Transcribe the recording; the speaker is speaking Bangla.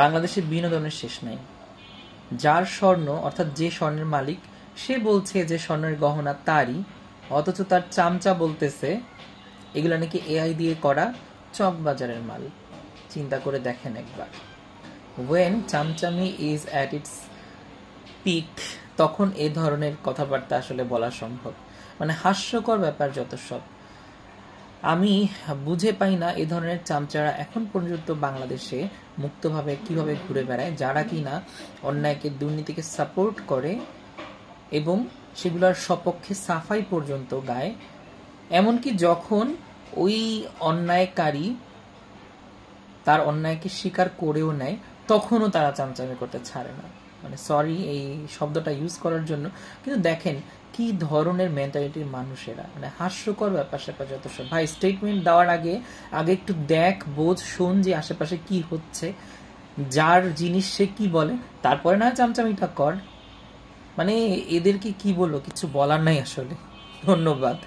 বাংলাদেশে বিনোদনের শেষ নাই। যার স্বর্ণ অর্থাৎ যে স্বর্ণের মালিক সে বলছে যে স্বর্ণের গহনা তারই, অথচ তার চামচা বলতেছে এগুলো নাকি এআই দিয়ে করা চকবাজারের মাল। চিন্তা করে দেখেন একবার, ওয়েন চামচামি ইজ অ্যাট ইটস পিক, তখন এ ধরনের কথাবার্তা আসলে বলা সম্ভব। মানে হাস্যকর ব্যাপার যত সব। আমি বুঝে পাই না এ ধরনের চামচারা এখন পর্যন্ত বাংলাদেশে মুক্তভাবে কিভাবে ঘুরে বেড়ায়, যারা কিনা অন্যায়কে দুর্নীতিকে সাপোর্ট করে এবং সেগুলোর সপক্ষে সাফাই পর্যন্ত গায়। এমনকি যখন ওই অন্যায়কারী তার অন্যায়কে স্বীকার করেও নেয় তখনও তারা চামচামি করতে ছাড়ে না। মানে সরি এই শব্দটা ইউজ করার জন্য, কিন্তু দেখেন কি ধরনের মেন্টালিটির মানুষেরা। মানে হাস্যকর ব্যাপার স্যাপার যত সব। ভাই স্টেটমেন্ট দেওয়ার আগে আগে একটু দেখ, বোঝ, শোন যে আশেপাশে কি হচ্ছে, যার জিনিস সে কি বলে, তারপরে না চামচামিটা কর। মানে এদেরকে কি বলবো, কিছু বলার নাই আসলে। ধন্যবাদ।